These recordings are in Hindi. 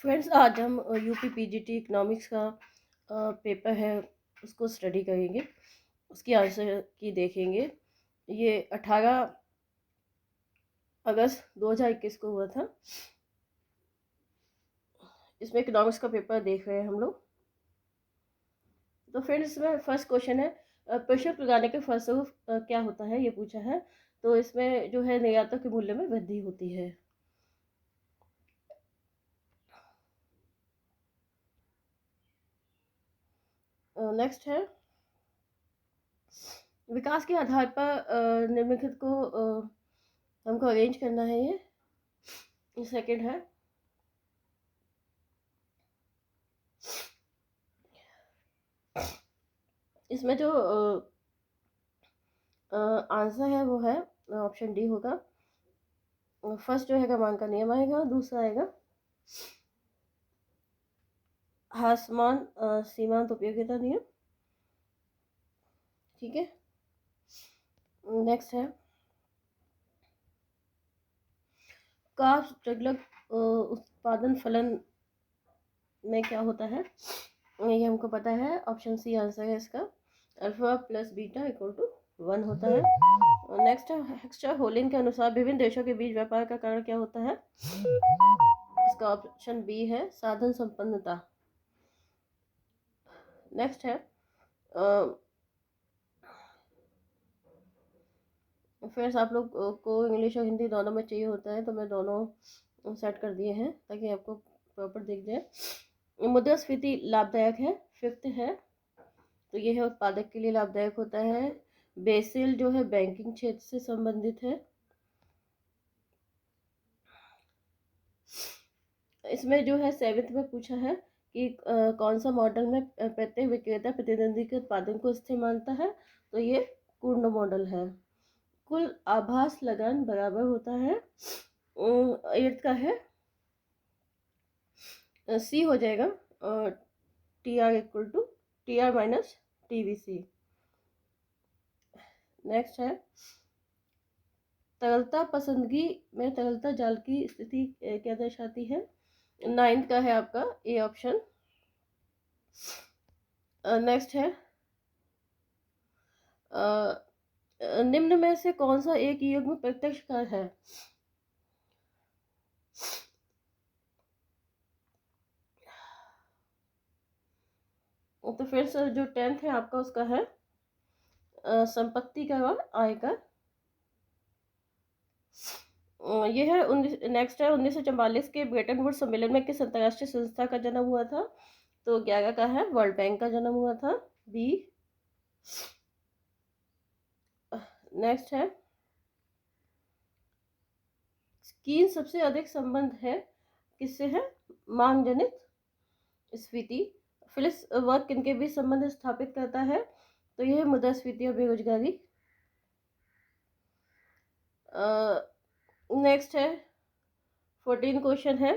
फ्रेंड्स, आज हम यूपी पीजीटी इकोनॉमिक्स का पेपर है उसको स्टडी करेंगे। उसकी आंसर की देखेंगे। ये 18 अगस्त 2021 को हुआ था। इसमें इकोनॉमिक्स का पेपर देख रहे हैं हम लोग। तो फ्रेंड्स, इसमें फर्स्ट क्वेश्चन है, प्रेशर लगाने के फलस्वरूप क्या होता है, ये पूछा है। तो इसमें जो है निर्यातों के मूल्य में वृद्धि होती है। नेक्स्ट है, विकास के आधार पर निम्नलिखित को हमको अरेंज करना है। ये सेकंड है। इसमें जो आंसर है वो है ऑप्शन डी होगा। फर्स्ट जो है क्रमांक का नियम आएगा, दूसरा आएगा हासमान सीमांत उपयोगिता नियम। ठीक है। नेक्स्ट है, कार्ब जगलग उत्पादन फलन में क्या होता है, ये हमको पता है। ऑप्शन सी आंसर है इसका। Alpha plus beta equal to 1 होता है। नेक्स्ट है, हेक्स्टर होलिन के अनुसार विभिन्न देशों के बीच व्यापार का कारण क्या होता है, इसका ऑप्शन बी है साधन संपन्नता। नेक्स्ट है, फिर आप लोग को इंग्लिश और हिंदी दोनों में चाहिए होता है, तो मैं दोनों सेट कर दिए हैं ताकि आपको प्रॉपर दिख जाए। मुद्रास्फीति लाभदायक है, फिफ्थ है। तो ये है उत्पादक के लिए लाभदायक होता है। बेसिल जो है बैंकिंग क्षेत्र से संबंधित है। इसमें जो है सेवेंथ में पूछा है कि कौन सा मॉडल में प्रत्येक विक्रेता प्रतिद्वंदी के उत्पादन को स्थिर मानता है, तो ये पूर्ण मॉडल है। कुल आभास लगान बराबर होता है। एट्थ का है, सी हो जाएगा, T R equal to T R minus T V C. Next है, तरलता पसंदगी में तरलता जाल की स्थिति क्या दर्शाती है। नाइन्थ का है आपका ए ऑप्शन। नेक्स्ट है, निम्न में से कौन सा एक युग्म प्रत्यक्ष कर है। तो फिर सर जो टेंथ है आपका उसका है संपत्ति का और आय का। ये है नेक्स्ट है, 1944 के ब्रेटन वुड्स सम्मेलन में किस अंतर्राष्ट्रीय संस्था का जन्म हुआ था। तो 11 का है, वर्ल्ड बैंक का जन्म हुआ था, बी। नेक्स्ट है, की सबसे अधिक संबंध है किससे है, मांग जनित स्फीति। फिलिस वर्क किनके बीच संबंध स्थापित करता है, तो यह मुद्रास्फीति और बेरोजगारी। नेक्स्ट है, 14 क्वेश्चन है,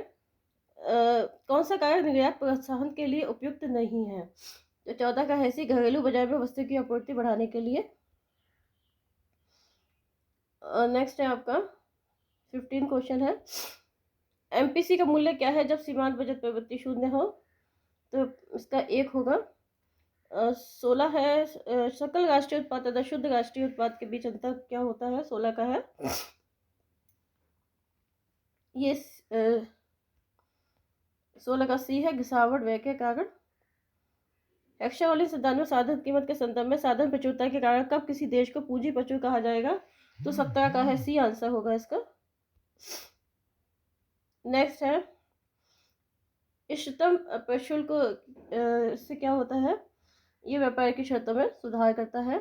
कौन सा कारक निर्यात प्रोत्साहन के लिए उपयुक्त नहीं है। तो 14 का है, सी घरेलू बाजार में वस्तु की आपूर्ति बढ़ाने के लिए। नेक्स्ट है आपका 15 क्वेश्चन है, एमपीसी का मूल्य क्या है जब सीमांत बचत प्रवृत्ति शून्य हो। तो इसका एक होगा। 16 है, सकल राष्ट्रीय उत्पाद तथा शुद्ध राष्ट्रीय उत्पाद के बीच अंतर क्या होता है, 16 का है। ये 16 का सी है, घिसावट व्यय के कारण। एक्शावली सिद्धांत में साधन कीमत के संदर्भ में साधन प्रचुरता के कारण कब किसी देश को पूंजी प्रचुर कहा जाएगा। तो 17 का है, सी आंसर होगा इसका। नेक्स्ट है, इष्टतम प्रशुल्क से क्या होता है, ये व्यापार की शर्तों में सुधार करता है।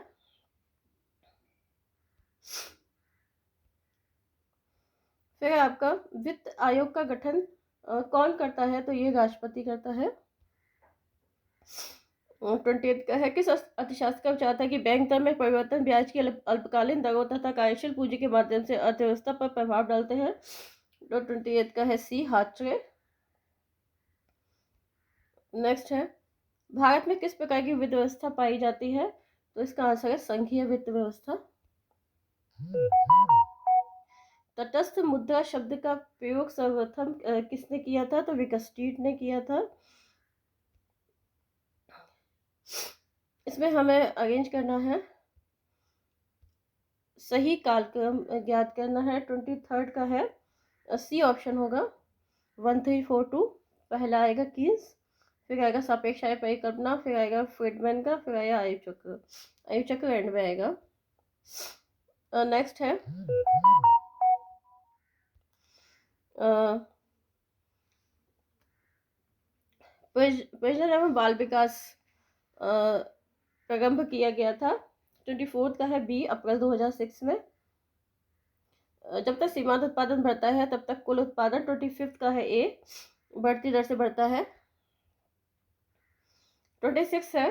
फिर आपका वित्त आयोग का गठन कौन करता है, तो ये राष्ट्रपति करता है। 28 का है, किस अर्थशास्त्र का विचार था कि बैंक दर में परिवर्तन ब्याज की अल्पकालीन दरों तथा कार्यशील पूंजी के माध्यम से अर्थव्यवस्था पर प्रभाव डालते हैं। तो 28 का है, सी हार्ट्रे। नेक्स्ट है, भारत में किस प्रकार की वित्त व्यवस्था पाई जाती है, तो इसका आंसर है संघीय वित्त व्यवस्था। तटस्थ मुद्रा शब्द का प्रयोग सर्वप्रथम किसने किया था? तो विकस्ट्रीट ने किया था। इसमें हमें अरेंज करना है, सही कालक्रम ज्ञात करना है। 23 का है, सी ऑप्शन होगा 1342। पहला आएगा कीन्स, फिर आएगा सापेक्ष आय परिकल्पना, फिर आएगा फ्रीडमैन का, फिर आएगा आयु चक्र। आयु चक्र एंड में आएगा। नेक्स्ट है प्रजनन एवं बाल विकास प्रारंभ किया गया था। 24 का है बी, अप्रैल 2006 में। जब तक सीमांत उत्पादन बढ़ता है तब तक कुल उत्पादन। 25 का है ए, बढ़ती दर से बढ़ता है। 26 है,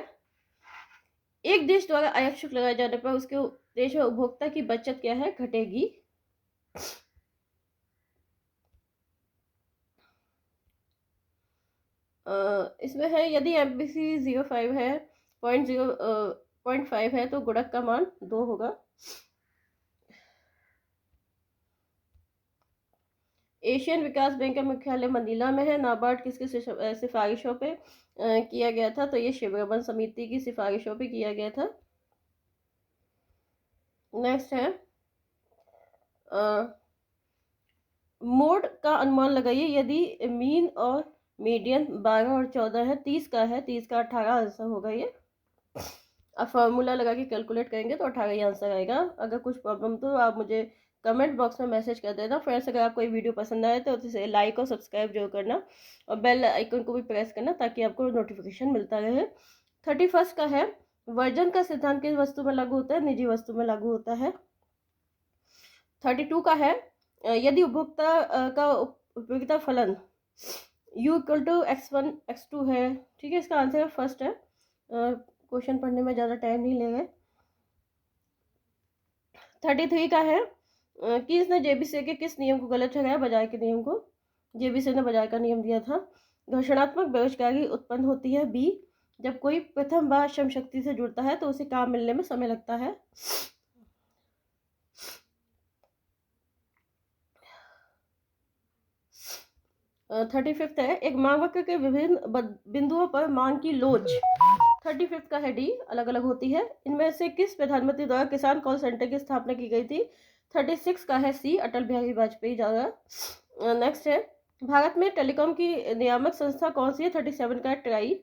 एक देश द्वारा आयात शुल्क लगाए जाने पर उसके देश में उपभोक्ता की बचत क्या है? घटेगी। इसमें है यदि MPC 05 है, 0.5 है तो गुणक का मान 2 होगा। एशियन विकास बैंक का मुख्यालय मनीला में है। नाबार्ड किसकी सिफारिशों पे किया गया था? तो ये शिवरमन समिति की सिफारिशों पे किया गया था। नेक्स्ट है मोड का अनुमान लगाइए यदि मीन और मीडियन 12 और 14 है। 30 का है, 30 का 18 आंसर होगा ये। अब फॉर्मूला लगा के कैलकुलेट करेंगे तो 18 ही आंसर आएगा। अगर कुछ प्रॉब्लम तो आप मुझे कमेंट बॉक्स में मैसेज कर देना। फ्रेंड्स, अगर आपको ये वीडियो पसंद आए तो उसे लाइक और सब्सक्राइब जरूर करना और बेल आइकन को भी प्रेस करना ताकि आपको नोटिफिकेशन मिलता रहे। 31 का है, वर्जन का सिद्धांत किस वस्तु में लागू होता है? निजी वस्तु में लागू होता है। 32 का है, यदि उपभोक्ता का उपयोगिता फलन U=X1 X2 है। ठीक है, इसका आंसर फर्स्ट है। क्वेश्चन पढ़ने में ज़्यादा टाइम नहीं लेगा। 33 का है, किसने JBC के किस नियम को गलत ठहराया? बाजार के नियम को। JBC ने बाजार का नियम दिया था। घर्षणात्मक बेरोजगारी उत्पन्न होती है बी, जब कोई प्रथम बार श्रम शक्ति से जुड़ता है तो उसे काम मिलने में समय लगता है। 35 है, एक मांग वक्र के विभिन्न बिंदुओं पर मांग की लोच 35 का है डी, अलग अलग होती है। इनमें से किस प्रधानमंत्री द्वारा किसान कॉल सेंटर की स्थापना की गई थी? 36 का है सी, अटल बिहारी वाजपेयी द्वारा। नेक्स्ट है, भारत में टेलीकॉम की नियामक संस्था कौन सी है? 37 का है ट्राई।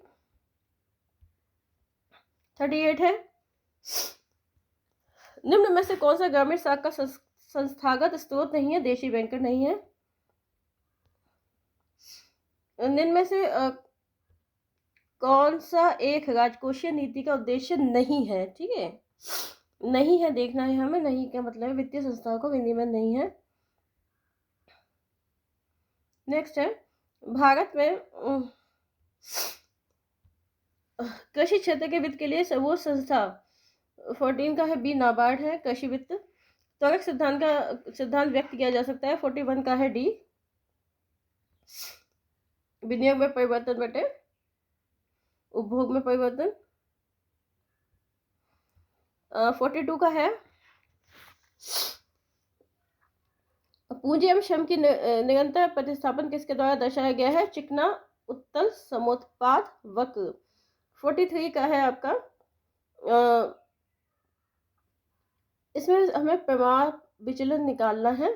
38 है, निम्न में से कौन सा ग्रामीण साख का संस्थागत स्रोत नहीं है? देशी बैंकर नहीं है। निम्न में से कौन सा एक राजकोषीय नीति का उद्देश्य नहीं है? ठीक है, नहीं है देखना है हमें। नहीं क्या मतलब है? वित्तीय संस्थाओं का विनियमन नहीं है। नेक्स्ट है, भारत में कृषि क्षेत्र के वित्त के लिए वो संस्था 14 का है बी, नाबार्ड है। कृषि वित्त त्वरक सिद्धांत का सिद्धांत व्यक्त किया जा सकता है। 41 का है डी, विनियोग में परिवर्तन बटे उपभोग में परिवर्तन। 42 का है, पूंजी एवं श्रम की निरंतर प्रतिस्थापन किसके द्वारा दर्शाया गया है? चिकना उत्तल समोत्पाद वक्र। 43 का है आपका, इसमें हमें प्रमाण विचलन निकालना है।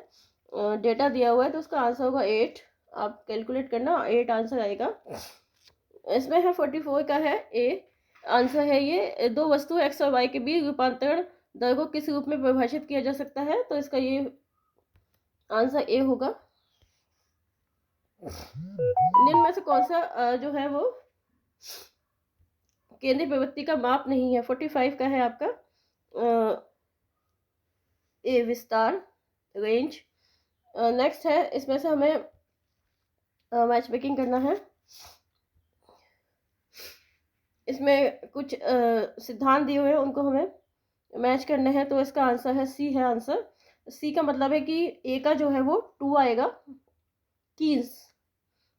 डेटा दिया हुआ है तो उसका आंसर होगा 8। आप कैलकुलेट करना, 8 आंसर आएगा। इसमें है 44 का है ए, आंसर है ये। दो वस्तु एक्स और वाई के बीच रूपांतरण दर को किस रूप में परिभाषित किया जा सकता है? तो इसका ये आंसर ए होगा। निम्न में से कौन सा जो है वो केंद्रीय प्रवृत्ति का माप नहीं है? 45 का है आपका ए, विस्तार रेंज। नेक्स्ट है, इसमें से हमें मैच मेकिंग करना है। इसमें कुछ सिद्धांत दिए हुए हैं, उनको हमें मैच करने हैं। तो इसका आंसर है सी है आंसर। सी का मतलब है कि ए का जो है वो 2 आएगा। कीन्स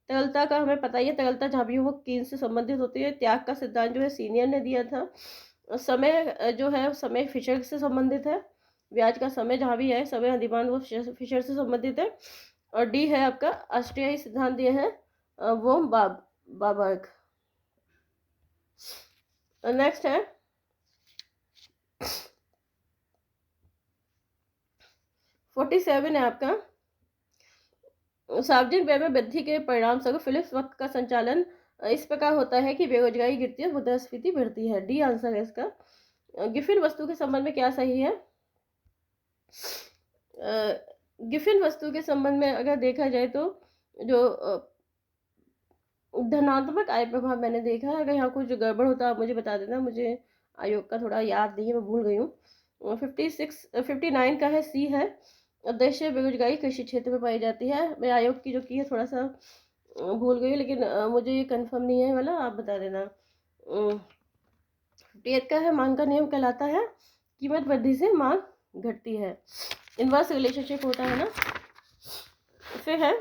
तरलता का हमें पता ही है, तरलता जहाँ भी हो वो कीन्स से संबंधित होती है। त्याग का सिद्धांत जो है सीनियर ने दिया था। समय जो है समय फिशर से संबंधित है। ब्याज का समय जहाँ भी है, समय डिमांड वो फिशर से संबंधित है। और डी है आपका ऑस्ट्रियाई सिद्धांत दिए हैं वो बाबर्ग। नेक्स्ट है 47 है आपका, सार्वजनिक व्यय में वृद्धि के परिणाम स्वरूप फिलिप्स वक्र का संचालन इस प्रकार होता है कि बेरोजगारी गिरती है, मुद्रास्फीति बढ़ती है। डी आंसर है इसका। गिफिन वस्तु के संबंध में क्या सही है? गिफिन वस्तु के संबंध में अगर देखा जाए तो जो धनात्मक आय प्रभाव मैंने देखा है, अगर यहाँ कुछ गड़बड़ होता है आप मुझे बता देना, मुझे आयोग का थोड़ा याद नहीं है, मैं भूल गई हूँ। 59 का है, सी है, उद्देश्य बेरोजगारी कृषि क्षेत्र में पाई जाती है। मैं आयोग की जो की है थोड़ा सा भूल गई, लेकिन मुझे ये कंफर्म नहीं है वाला, आप बता देना। 58 का है, मांग का नियम कहलाता है, कीमत वृद्धि से मांग घटती है, इनवर्स रिलेशनशिप होता है ना। फिर है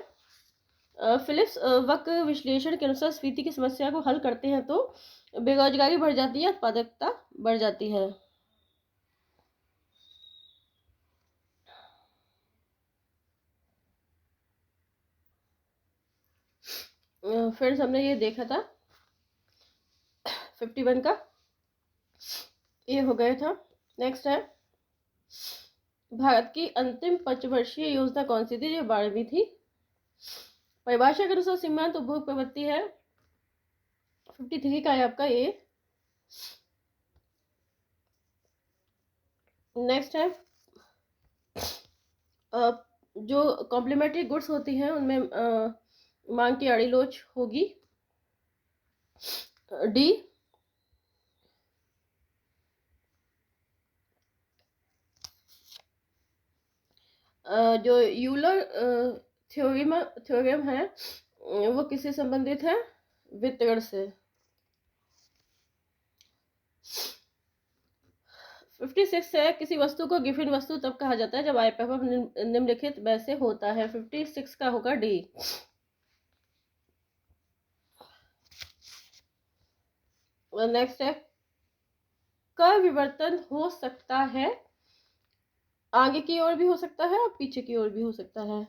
फिलिप्स वक्र विश्लेषण के अनुसार स्फीति की समस्या को हल करते हैं तो बेरोजगारी बढ़ जाती है, उत्पादकता बढ़ जाती है। फ्रेंड्स हमने ये देखा था 51 का, ये हो गया था। नेक्स्ट है भारत की अंतिम पंचवर्षीय योजना कौन सी थी? जो 12वीं थी। परिभाषा के अनुसार सीमांत उपभोग प्रवृत्ति है। 53 का है आपका ये। नेक्स्ट है जो कॉम्प्लीमेंट्री गुड्स होती हैं उनमें मांग की आड़ी लोच होगी, डी। जो यूलर थ्योरम है वो किससे संबंधित है? वितरण से। 56 है किसी वस्तु को गिफिन वस्तु तब कहा जाता है जब आय प्रभाव निम्नलिखित वैसे होता है। 56 का होगा डी। नेक्स्ट है का विवर्तन हो सकता है, आगे की ओर भी हो सकता है और पीछे की ओर भी हो सकता है।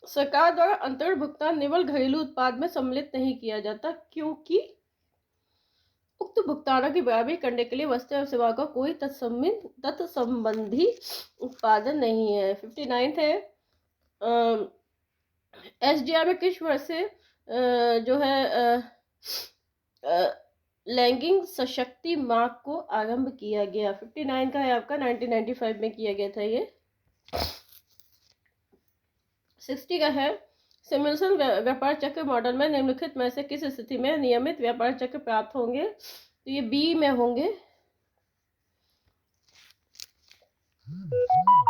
सरकार द्वारा अंतरण भुगतान निवल घरेलू उत्पाद में सम्मिलित नहीं किया जाता क्योंकि उक्त भुगतानों की बराबरी करने के लिए वस्तु एवं सेवा का कोई तत्संबंधी उत्पादन नहीं है। 59 है एसडीआर में किस वर्ष से जो है लैंगिक सशक्ति माह को आरंभ किया गया? 59 का है आपका, 1995 में किया गया था ये। 60 का है सिमुलेशन व्यापार चक्र मॉडल में निम्नलिखित में से किस स्थिति में नियमित व्यापार चक्र प्राप्त होंगे? तो ये बी में होंगे।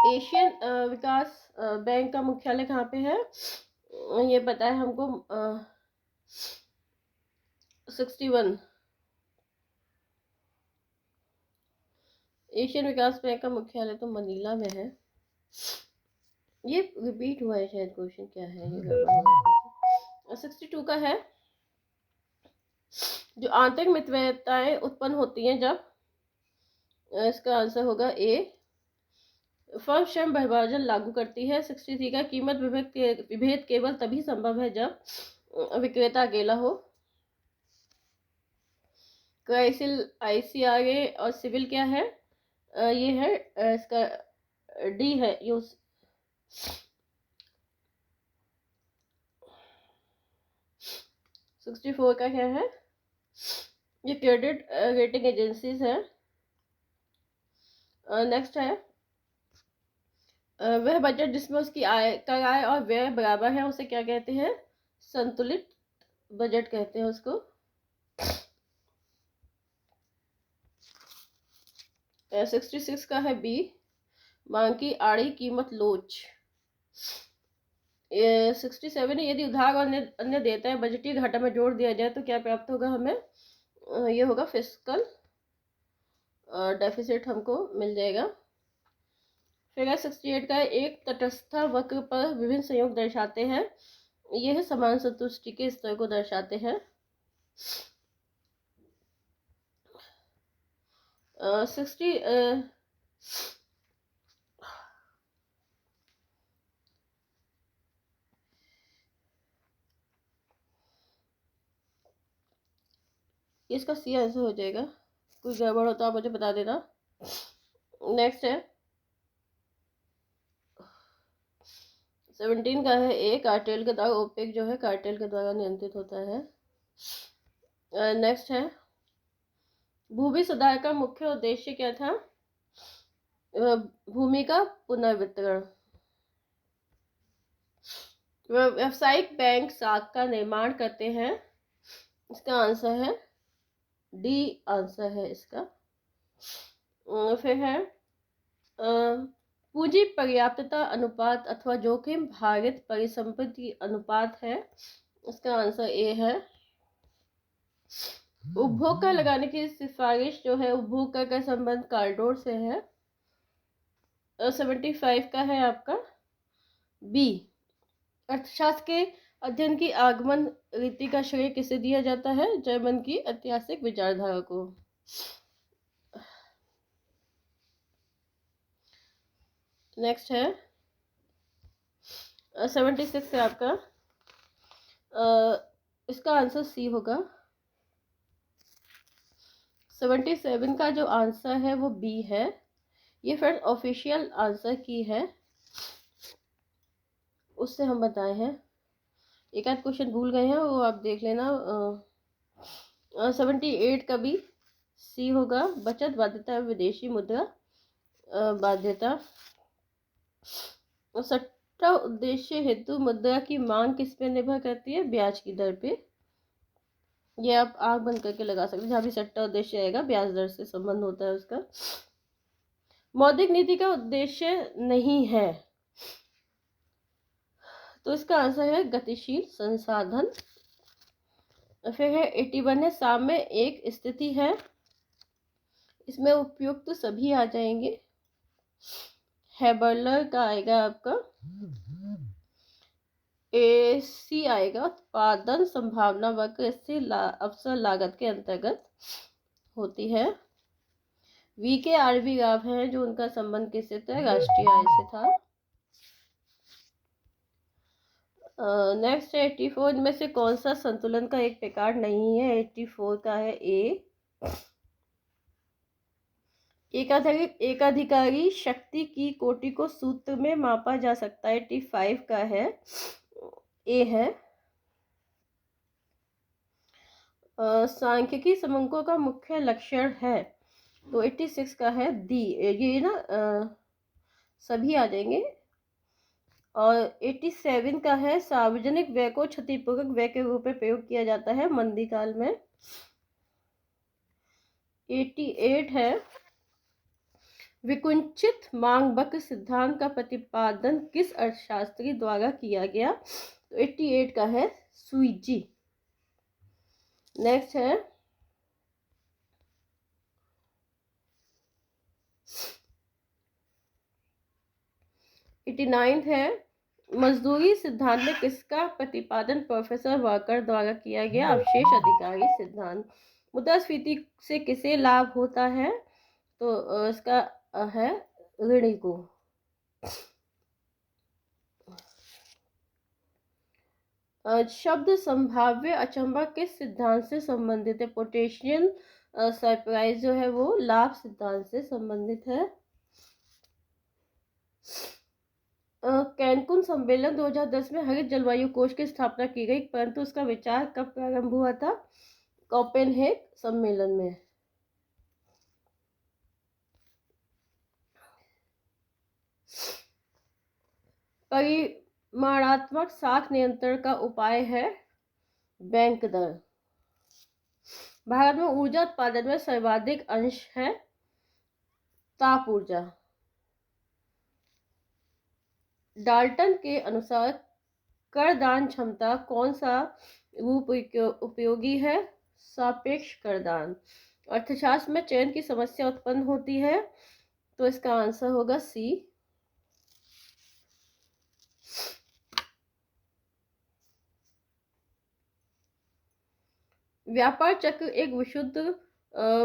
एशियन विकास बैंक का मुख्यालय कहाँ पे है? ये पता है हमको। 61 एशियन विकास बैंक का मुख्यालय तो मनीला में है। ये रिपीट हुआ है शायद, क्वेश्चन क्या है ये? 62 का है जो आंतरिक मितव्ययताएं उत्पन्न होती हैं जब, इसका आंसर होगा ए, फर्म श्रम विभाजन लागू करती है। 63 का कीमत विभेद केवल तभी संभव है जब विक्रेता अकेला हो। क्राइसिल आईसीआरए और सिविल क्या है? ये है इसका डी है यूज। 64 का क्या है? ये क्रेडिट रेटिंग एजेंसीज है। नेक्स्ट है वह बजट जिसमें उसकी आय कर आय और व्यय बराबर है उसे क्या कहते हैं? संतुलित बजट कहते हैं उसको। 66 का है बी, मांग की आड़ी कीमत लोच। 67 यदि उधार और अन्य देयताएं बजटीय घाटा में जोड़ दिया जाए तो क्या प्राप्त होगा हमें? ये होगा फिस्कल डेफिसिट हमको मिल जाएगा। फिगर 68 का एक तटस्थ वक्र पर विभिन्न संयोग दर्शाते हैं, यह समान संतुष्टि के स्तर को दर्शाते हैं। 67 इसका सी आंसर हो जाएगा। कोई गड़बड़ हो तो आप मुझे बता देना। नेक्स्ट है 17 का है, ए कार्टेल के द्वारा, ओपेक जो है कार्टेल के द्वारा नियंत्रित होता है। नेक्स्ट है भूमि सुधार का मुख्य उद्देश्य क्या था? भूमि का पुनर्वितरण। व्यावसायिक बैंक साख का निर्माण करते हैं। इसका आंसर है डी आंसर है इसका। फिर है पूंजी पर्याप्तता अनुपात अथवा जोखिम भारित परिसंपत्ति अनुपात है। इसका आंसर ए है। उपभोग कर लगाने की सिफारिश जो है, उपभोग कर का संबंध कॉरिडोर से है। 75 का है आपका बी। अर्थशास्त्र के अध्ययन की आगमन रीति का श्रेय किसे दिया जाता है? जर्मन की ऐतिहासिक विचारधारा को। नेक्स्ट है 76 है आपका। इसका आंसर सी होगा। 77 का जो आंसर है वो बी है। ये फ्रेंड ऑफिशियल आंसर की है, उससे हम बताए हैं। एक आध क्वेश्चन भूल गए हैं, वो आप देख लेना। 78 का भी सी होगा। बचत बाध्यता विदेशी मुद्रा बाध्यता। सट्टा उद्देश्य हेतु मुद्रा की मांग किस पे निर्भर करती है? ब्याज की दर पे। ये आप आंख बंद करके लगा सकते हैं। जहाँ भी सट्टा उद्देश्य आएगा ब्याज दर से संबंध होता है उसका। मौद्रिक नीति का उद्देश्य नहीं है, तो इसका आंसर है गतिशील संसाधन। फिर है 81 है, साम्य एक स्थिति है। इसमें उपयुक्त सभी आ जाएंगे। हैबरलर का आएगा आपका एसी आएगा। उत्पादन संभावना वक्र से अवसर लागत के अंतर्गत होती है। वी के आरवी लाभ है जो उनका संबंध किससे था? राष्ट्रीय आय से था। नेक्स्ट है 84। इनमें से कौन सा संतुलन का एक प्रकार नहीं है? 84 का है ए। एकाधिकारी शक्ति की कोटि को सूत्र में मापा जा सकता है। 85 का है ए है। सांख्यिकी समंकों का मुख्य लक्षण है, तो 86 का है डी। ये ना सभी आ जाएंगे। और 87 का है सार्वजनिक व्यय को क्षतिपूर्वक व्यय के रूप में प्रयोग किया जाता है मंदी काल में। 88 है विकुंचित मांग वक्र सिद्धांत का प्रतिपादन किस अर्थशास्त्री द्वारा किया गया? तो 88 का है सुईजी। नेक्स्ट है 89 है मजदूरी सिद्धांत में किसका प्रतिपादन प्रोफेसर वर्कर द्वारा किया गया? अवशेष अधिकारी सिद्धांत। मुद्रास्फीति से किसे लाभ होता है? तो इसका है ऋणी को। शब्द संभाव्य अचंबा किस सिद्धांत से संबंधित है? पोटेंशियल सरप्राइज जो है वो लाभ सिद्धांत से संबंधित है। कैनकुन सम्मेलन 2010 में हरित जलवायु कोष की स्थापना की गई, परंतु उसका विचार कब प्रारंभ हुआ था? कोपेनहेग सम्मेलन में। परिमाणात्मक साख नियंत्रण का उपाय है बैंक दर। भारत में ऊर्जा उत्पादन में सर्वाधिक अंश है ताप ऊर्जा। डाल्टन के अनुसार करदान क्षमता कौन सा रूप उपयोगी है? सापेक्ष करदान। अर्थशास्त्र में चयन की समस्या उत्पन्न होती है, तो इसका आंसर होगा सी। व्यापार चक्र एक विशुद्ध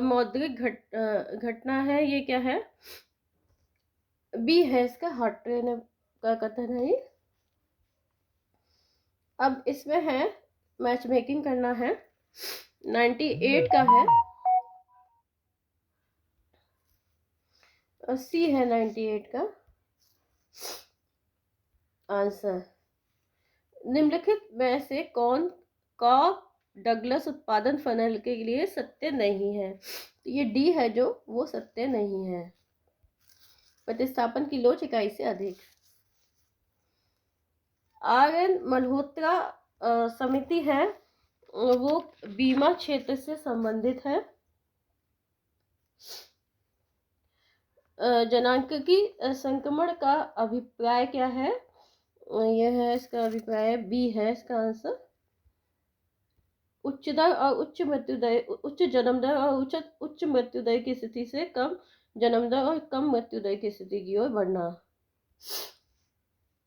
मौद्रिक घटना है। ये क्या है? बी है इसका, हार्ट ट्रेन का कथन है ये। अब इसमें है मैच मेकिंग करना है, 98 का है, और सी है 98 का आंसर। निम्नलिखित में से कौन कॉक डगलस उत्पादन फनल के लिए सत्य नहीं है? तो ये डी है जो वो सत्य नहीं है। प्रतिस्थापन की लोच इकाई से अधिक। आर एन मल्होत्रा समिति है, वो बीमा क्षेत्र से संबंधित है। जनांकिकी संक्रमण का अभिप्राय क्या है? यह है इसका अभिप्राय, बी है इसका आंसर। उच्च दर और उच्च मृत्यु दर, उच्च जन्म दर और उच्च मृत्यु दर की स्थिति से कम जन्म दर और कम मृत्यु दर की स्थिति की ओर बढ़ना।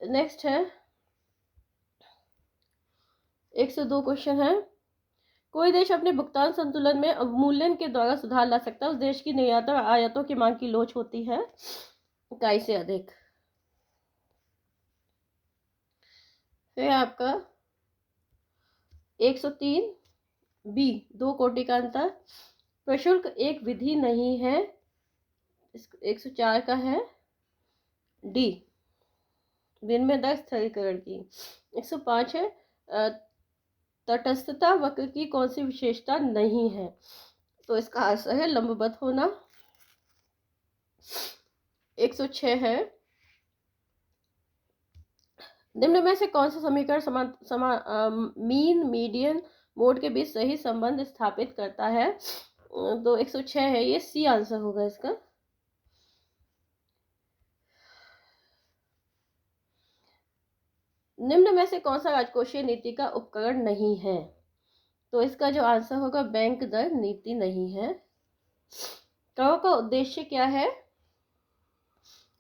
नेक्स्ट है 102 क्वेश्चन है। कोई देश अपने भुगतान संतुलन में अवमूल्यन के द्वारा सुधार ला सकता है, उस देश की निर्यात और आयातों की मांग की लोच होती है इकाई से अधिक। फिर आपका 103 बी, 2 कोटि का अंतर। प्रशुल्क एक विधि नहीं है, 104 का है डी, विनिमय दर स्थिरीकरण की। 105 है तटस्थता वक्र की कौन सी विशेषता नहीं है? तो इसका आंसर है लंबवत होना। 106 है निम्न में से कौन सा समीकरण मीन मीडियन मोड के बीच सही संबंध स्थापित करता है? तो 106 है, ये सी आंसर होगा इसका। निम्न में से कौन सा राजकोषीय नीति का उपकरण नहीं है? तो इसका जो आंसर होगा बैंक दर नीति नहीं है। करों का उद्देश्य क्या है?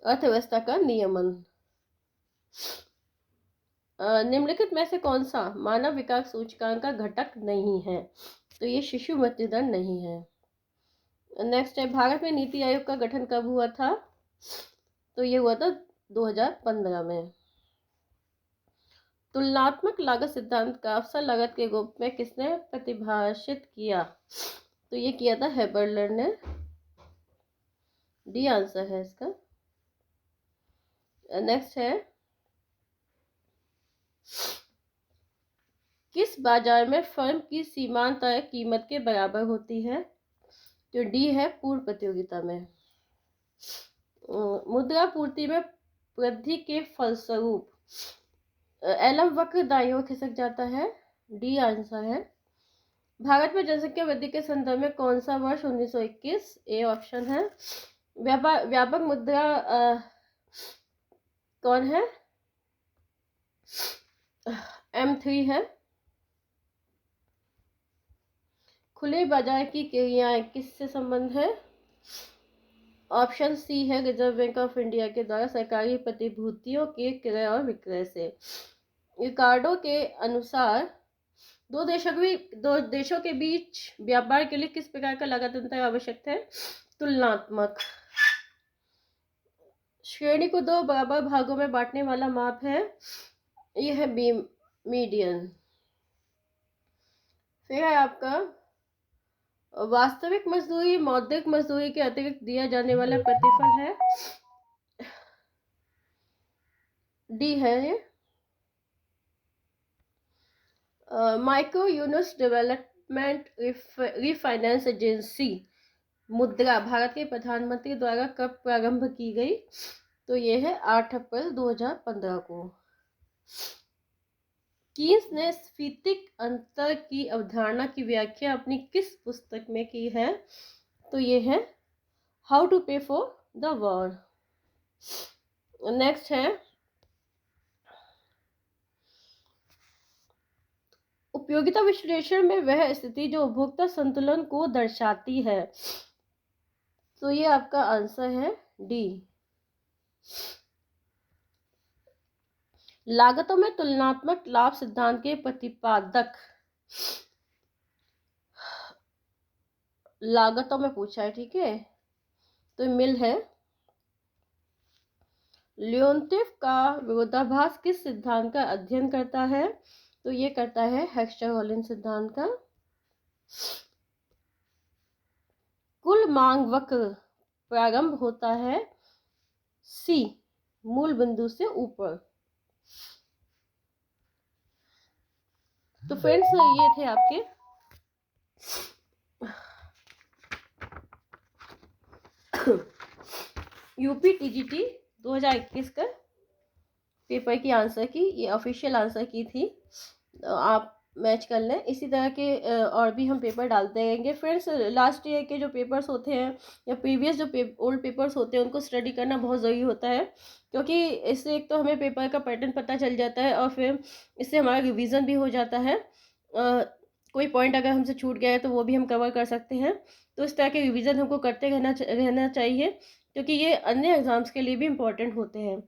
अर्थव्यवस्था का नियमन। निम्नलिखित में से कौन सा मानव विकास सूचकांक का घटक नहीं है? तो ये शिशु मृत्यु दर नहीं है। नेक्स्ट है भारत में नीति आयोग का गठन कब हुआ था? तो ये हुआ था 2015 में। तुलनात्मक लागत सिद्धांत का अवसर लागत के रूप में किसने परिभाषित किया? तो ये किया था हेबरलर ने। डी आंसर है इसका। नेक्स्ट है किस बाजार में फर्म की सीमांत आय कीमत के बराबर होती है? तो डी है पूर्व प्रतियोगिता में। मुद्रा पूर्ति में वृद्धि के फलस्वरूप एलम वक्र दाईं ओर खिसक जाता है। डी आंसर है। भारत में जनसंख्या वृद्धि के संदर्भ में कौन सा वर्ष 1921? ए ऑप्शन है। व्यापक मुद्रा कौन है? M3 है। खुले बाजार की क्रियाएं किससे संबंध है? ऑप्शन सी है रिजर्व बैंक ऑफ इंडिया के द्वारा सरकारी प्रतिभूतियों के क्रय और विक्रय से। रिकार्डो के अनुसार दो देशों के बीच व्यापार के लिए किस प्रकार का लागत अंतर आवश्यक है? तुलनात्मक। श्रेणी को दो बराबर भागों में बांटने वाला माप है, यह है मीडियन। फिर है आपका वास्तविक मजदूरी मौद्रिक मजदूरी के अतिरिक्त दिया जाने वाला प्रतिफल है। डी है ये। Micro units development refinance agency मुद्रा भारत के प्रधानमंत्री द्वारा कब प्रारंभ की गई? तो ये है 8 अप्रैल 2015 को। कीन्स ने स्फीतिक अंतर की अवधारणा की व्याख्या अपनी किस पुस्तक में की है? तो ये है हाउ टू पे फॉर द वॉर। नेक्स्ट है उपयोगिता विश्लेषण में वह स्थिति जो उपभोक्ता संतुलन को दर्शाती है। तो ये आपका आंसर है डी। लागतों में तुलनात्मक लाभ सिद्धांत के प्रतिपादक, लागतों में पूछा है, ठीक है, तो मिल है। लियोनटिफ का विरोधाभास किस सिद्धांत का अध्ययन करता है? तो ये करता है हेक्स्टर-हॉलन सिद्धांत का। कुल मांग वक्र प्रारंभ होता है सी मूल बिंदु से ऊपर। तो फ्रेंड्स ये थे आपके यूपी टीजीटी 2021 का पेपर की आंसर की, ये ऑफिशियल आंसर की थी। आप मैच कर लें। इसी तरह के और भी हम पेपर डालते रहेंगे फ्रेंड्स। लास्ट ईयर के जो पेपर्स होते हैं या प्रीवियस जो ओल्ड पेपर्स होते हैं उनको स्टडी करना बहुत ज़रूरी होता है, क्योंकि इससे एक तो हमें पेपर का पैटर्न पता चल जाता है और फिर इससे हमारा रिवीजन भी हो जाता है। कोई पॉइंट अगर हमसे छूट गया है तो वो भी हम कवर कर सकते हैं। तो इस तरह के रिवीजन हमको करते रहना चाहिए, क्योंकि ये अन्य एग्ज़ाम्स के लिए भी इम्पोर्टेंट होते हैं।